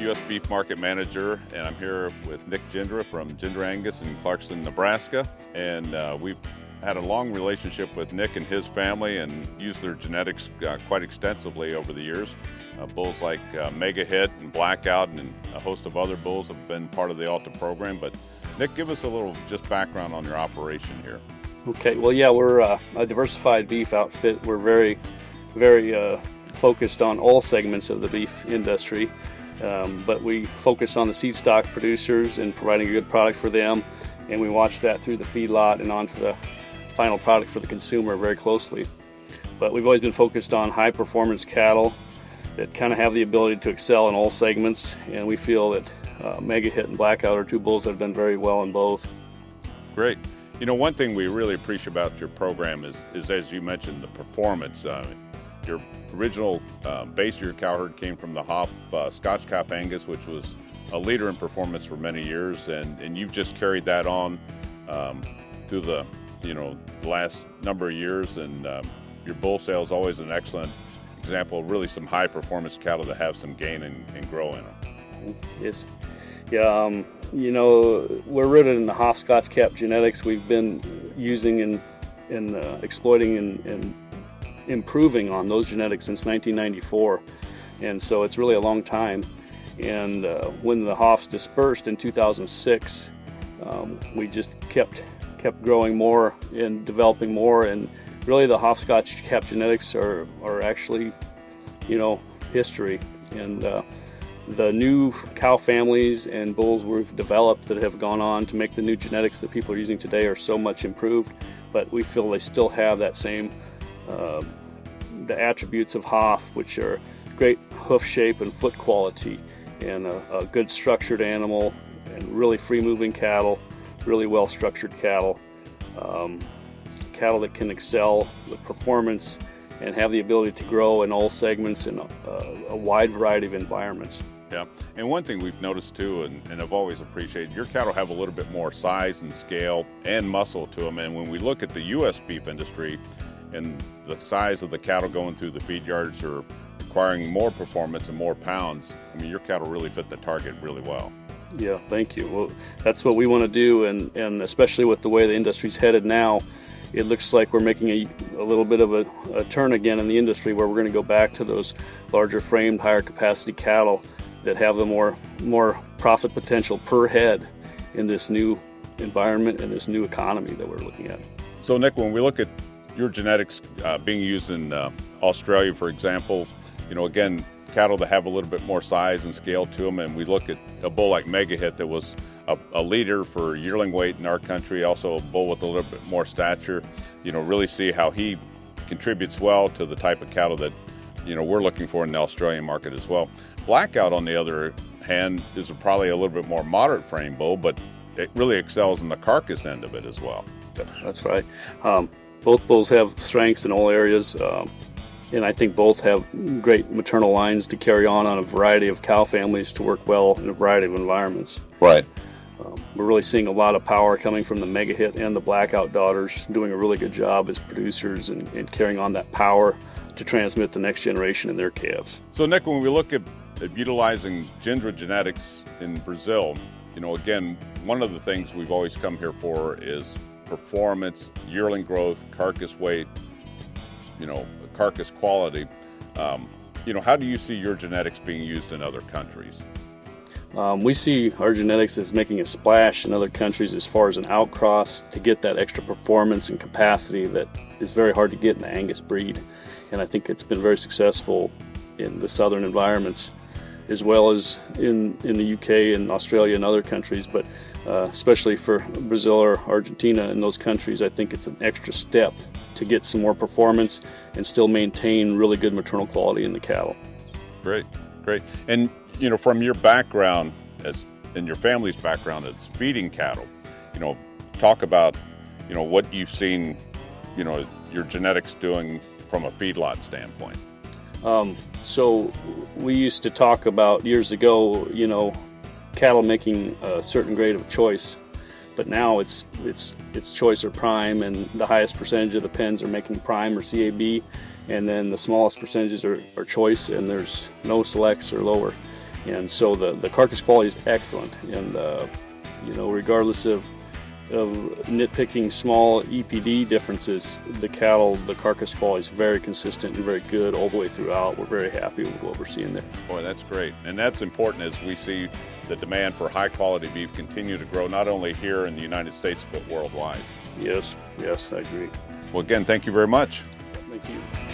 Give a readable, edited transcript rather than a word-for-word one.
U.S. Beef Market Manager, and I'm here with Nick Jindra from Jindra Angus in Clarkston, Nebraska. And we've had a long relationship with Nick and his family and used their genetics quite extensively over the years. Bulls like Mega Hit and Blackout and a host of other bulls have been part of the Alta program. But Nick, give us a little just background on your operation here. Okay, well, yeah, we're a diversified beef outfit. We're very focused on all segments of the beef industry, but we focus on the seed stock producers and providing a good product for them, and we watch that through the feedlot and onto the final product for the consumer very closely. But we've always been focused on high performance cattle that kind of have the ability to excel in all segments, and we feel that Mega Hit and Blackout are two bulls that have done very well in both. Great. You know, one thing we really appreciate about your program is as you mentioned, the performance. Your original base of your cow herd came from the Hoff Scotch Cap Angus, which was a leader in performance for many years, and you've just carried that on through the last number of years, and your bull sale is always an excellent example of really some high performance cattle that have some gain and grow in them. Yes. Yeah, we're rooted in the Hoff Scotch Cap genetics. We've been using and exploiting and improving on those genetics since 1994, and so it's really a long time. And when the Hoffs dispersed in 2006, we just kept growing more and developing more, and really the Hoff Scotch Cap genetics are actually history. And the new cow families and bulls we've developed that have gone on to make the new genetics that people are using today are so much improved, but we feel they still have that same the attributes of Hoff, which are great hoof shape and foot quality, and a good structured animal, and really free moving cattle, really well structured cattle, cattle that can excel with performance and have the ability to grow in all segments in a wide variety of environments. Yeah, and one thing we've noticed too, and I've always appreciated, your cattle have a little bit more size and scale and muscle to them. And when we look at the U.S. beef industry and the size of the cattle going through the feed yards are requiring more performance and more pounds, I mean, your cattle really fit the target really well. Yeah, thank you. Well, that's what we want to do, and especially with the way the industry's headed now, it looks like we're making a little bit of a turn again in the industry, where we're going to go back to those larger framed, higher capacity cattle that have the more profit potential per head in this new environment and this new economy that we're looking at. So Nick, when we look at your genetics being used in Australia, for example, again, cattle that have a little bit more size and scale to them, and we look at a bull like Mega Hit that was a leader for yearling weight in our country, also a bull with a little bit more stature, really see how he contributes well to the type of cattle that we're looking for in the Australian market as well. Blackout, on the other hand, is probably a little bit more moderate frame bull, but it really excels in the carcass end of it as well. That's right. Both bulls have strengths in all areas, and I think both have great maternal lines to carry on a variety of cow families to work well in a variety of environments. Right. We're really seeing a lot of power coming from the Mega Hit and the Blackout daughters, doing a really good job as producers and carrying on that power to transmit the next generation in their calves. So Nick, when we look at utilizing Jindra genetics in Brazil, again, one of the things we've always come here for is performance, yearling growth, carcass weight, carcass quality. How do you see your genetics being used in other countries? We see our genetics as making a splash in other countries as far as an outcross to get that extra performance and capacity that is very hard to get in the Angus breed. And I think it's been very successful in the southern environments, as well as in the UK and Australia and other countries, but especially for Brazil or Argentina and those countries, I think it's an extra step to get some more performance and still maintain really good maternal quality in the cattle. Great. And from your background and your family's background as feeding cattle, talk about what you've seen your genetics doing from a feedlot standpoint. So we used to talk about years ago, cattle making a certain grade of choice, but now it's choice or prime, and the highest percentage of the pens are making prime or CAB, and then the smallest percentages are choice, and there's no selects or lower. And so the carcass quality is excellent. And you know, regardless of nitpicking small EPD differences, the carcass quality is very consistent and very good all the way throughout. We're very happy with what we're seeing there. Boy, that's great. And that's important as we see the demand for high quality beef continue to grow, not only here in the United States, but worldwide. Yes, I agree. Well, again, thank you very much. Thank you.